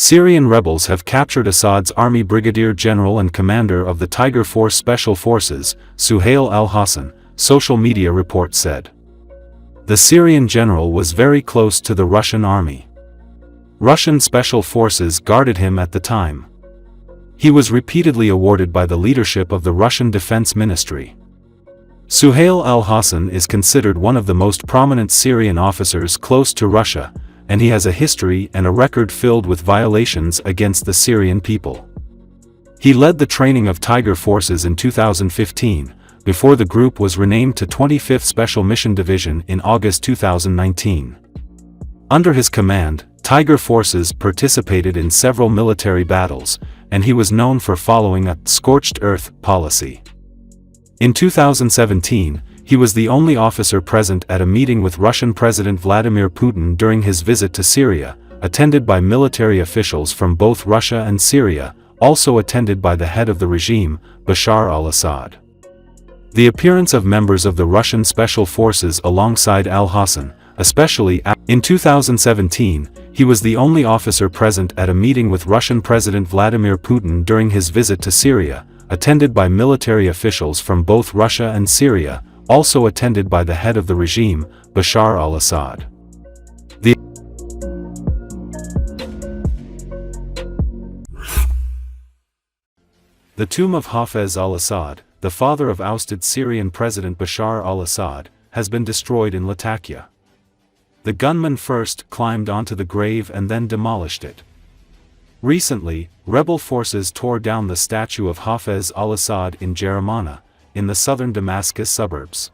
Syrian rebels have captured Assad's army brigadier general and commander of the Tiger Force Special Forces, Suhail al-Hassan, social media report said. The Syrian general was very close to the Russian army. Russian special forces guarded him at the time. He was repeatedly awarded by the leadership of the Russian Defense Ministry. Suhail al-Hassan is considered one of the most prominent Syrian officers close to Russia, and he has a history and a record filled with violations against the Syrian people. He led the training of Tiger forces in 2015, before the group was renamed to 25th Special Mission Division in August 2019. Under his command, Tiger forces participated in several military battles, and he was known for following a scorched earth policy. In 2017, he was the only officer present at a meeting with Russian President Vladimir Putin during his visit to Syria, attended by military officials from both Russia and Syria, also attended by the head of the regime, Bashar al-Assad. The appearance of members of the Russian Special Forces alongside al-Hassan, especially in 2017, he was the only officer present at a meeting with Russian President Vladimir Putin during his visit to Syria, attended by military officials from both Russia and Syria, also attended by the head of the regime, Bashar al-Assad. The tomb of Hafez al-Assad, the father of ousted Syrian President Bashar al-Assad, has been destroyed in Latakia. The gunman first climbed onto the grave and then demolished it. Recently, rebel forces tore down the statue of Hafez al-Assad in Jeramana, in the southern Damascus suburbs.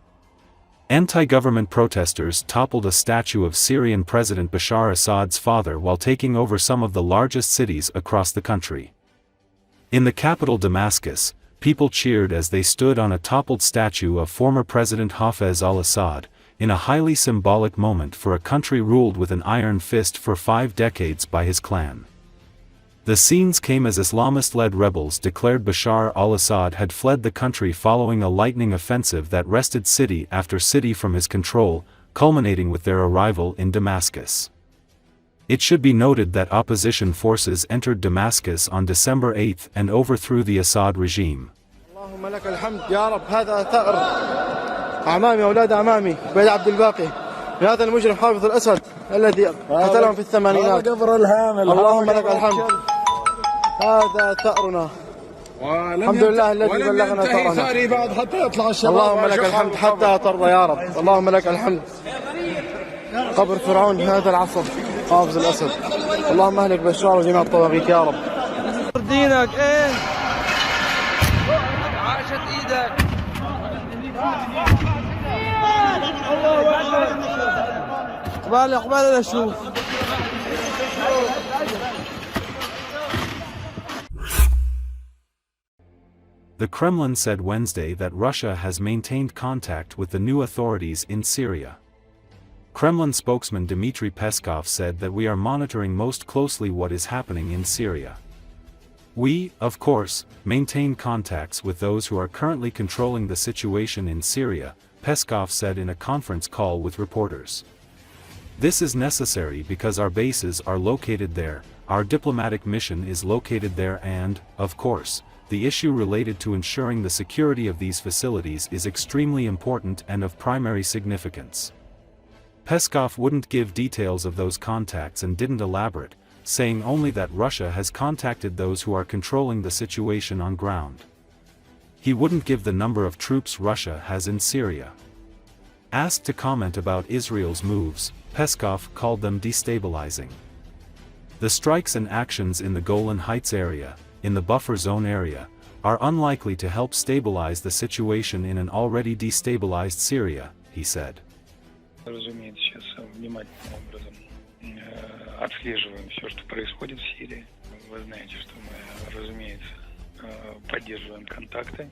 Anti-government protesters toppled a statue of Syrian President Bashar Assad's father while taking over some of the largest cities across the country. In the capital Damascus, people cheered as they stood on a toppled statue of former President Hafez al-Assad, in a highly symbolic moment for a country ruled with an iron fist for 5 decades by his clan. The scenes came as Islamist-led rebels declared Bashar al-Assad had fled the country following a lightning offensive that wrested city after city from his control, culminating with their arrival in Damascus. It should be noted that opposition forces entered Damascus on December 8 and overthrew the Assad regime. أعمامي أولاد أعمامي بيد عبد الباقي بهذا المجرم حافظ الأسد الذي قتلهم في الثمانينات. اللهم لك الحمد. هذا ثأرنا. الحمد لله الذي بلغنا ثأرنا. اللهم لك الحمد حتى ترضى يا رب. اللهم لك الحمد. قبر فرعون هذا العصر حافظ الأسد. اللهم أهلك بشار وجميع الطواغيت يا رب. دينك إيه؟ عاشت إيدك. The Kremlin said Wednesday that Russia has maintained contact with the new authorities in Syria. Kremlin spokesman Dmitry Peskov said that we are monitoring most closely what is happening in Syria. We, of course, maintain contacts with those who are currently controlling the situation in Syria, Peskov said in a conference call with reporters. This is necessary because our bases are located there, our diplomatic mission is located there and, of course, the issue related to ensuring the security of these facilities is extremely important and of primary significance. Peskov wouldn't give details of those contacts and didn't elaborate, saying only that Russia has contacted those who are controlling the situation on ground. He wouldn't give the number of troops Russia has in Syria. Asked to comment about Israel's moves, Peskov called them destabilizing. The strikes and actions in the Golan Heights area, in the buffer zone area, are unlikely to help stabilize the situation in an already destabilized Syria, he said. Разумеется, сейчас внимательным образом отслеживаем все, что происходит в Сирии. Вы знаете, что мы, разумеется, поддерживаем контакты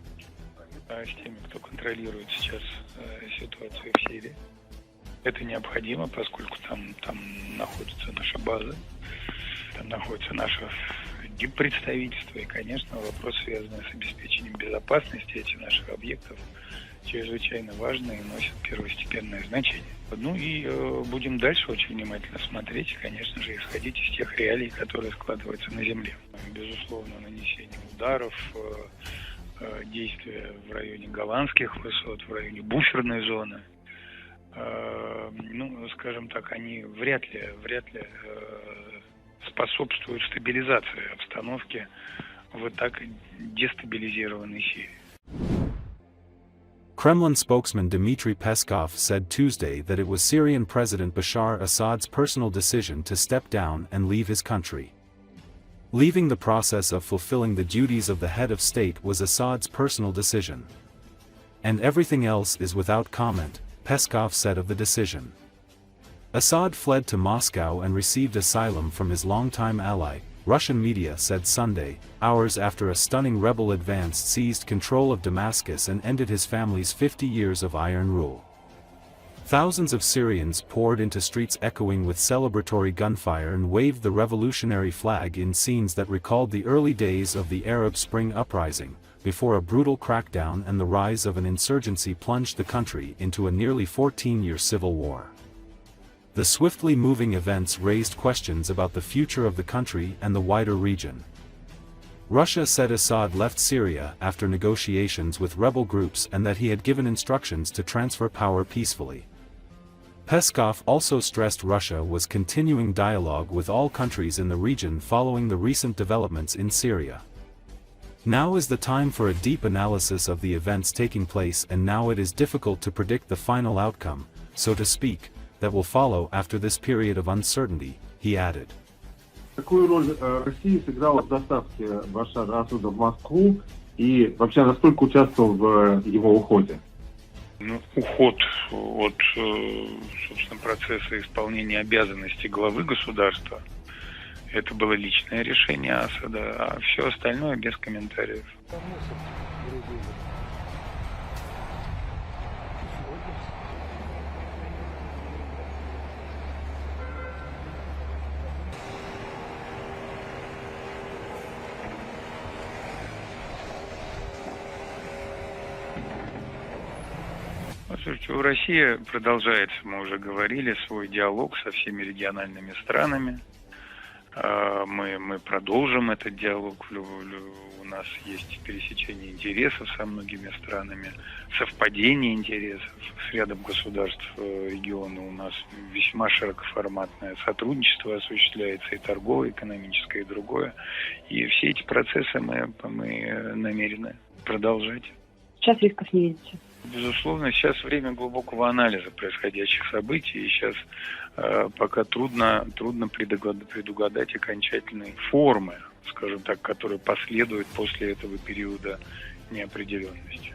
с теми, кто контролирует сейчас ситуацию в Сирии. Это необходимо, поскольку там находится наша база, там находится наше диппредставительство, и, конечно, вопрос, связанный с обеспечением безопасности этих наших объектов, чрезвычайно важны и носят первостепенное значение. Ну и будем дальше очень внимательно смотреть и, конечно же, исходить из тех реалий, которые складываются на земле. Безусловно, нанесение ударов, действия в районе голландских высот, в районе буферной зоны, ну, скажем так, они вряд ли способствуют стабилизации обстановки в так дестабилизированной Сирии. Kremlin spokesman Dmitry Peskov said Tuesday that it was Syrian President Bashar Assad's personal decision to step down and leave his country. Leaving the process of fulfilling the duties of the head of state was Assad's personal decision. And everything else is without comment, Peskov said of the decision. Assad fled to Moscow and received asylum from his longtime ally, Russian media said Sunday, hours after a stunning rebel advance seized control of Damascus and ended his family's 50 years of iron rule. Thousands of Syrians poured into streets echoing with celebratory gunfire and waved the revolutionary flag in scenes that recalled the early days of the Arab Spring uprising, before a brutal crackdown and the rise of an insurgency plunged the country into a nearly 14-year civil war. The swiftly moving events raised questions about the future of the country and the wider region. Russia said Assad left Syria after negotiations with rebel groups and that he had given instructions to transfer power peacefully. Peskov also stressed Russia was continuing dialogue with all countries in the region following the recent developments in Syria. Now is the time for a deep analysis of the events taking place, and now it is difficult to predict the final outcome, so to speak, that will follow after this period of uncertainty, he added. Какую роль Россия сыграла в доставке Башара Асада в Москву и вообще насколько участвовал в его уходе? Ну, уход от, собственно, процесса исполнения обязанностей главы государства, это было личное решение Асада, а все остальное без комментариев. Слушайте, Россия продолжается, мы уже говорили, свой диалог со всеми региональными странами. Мы продолжим этот диалог. У нас есть пересечение интересов со многими странами, совпадение интересов с рядом государств региона. У нас весьма широкоформатное сотрудничество осуществляется, и торговое, и экономическое, и другое. И все эти процессы мы намерены продолжать. Сейчас рисков не видите? Безусловно, сейчас время глубокого анализа происходящих событий, и сейчас пока трудно предугадать окончательные формы, скажем так, которые последуют после этого периода неопределенности.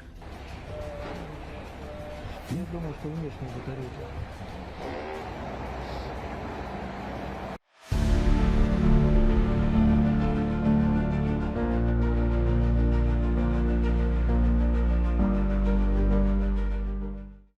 Я думаю, что внешние батареи.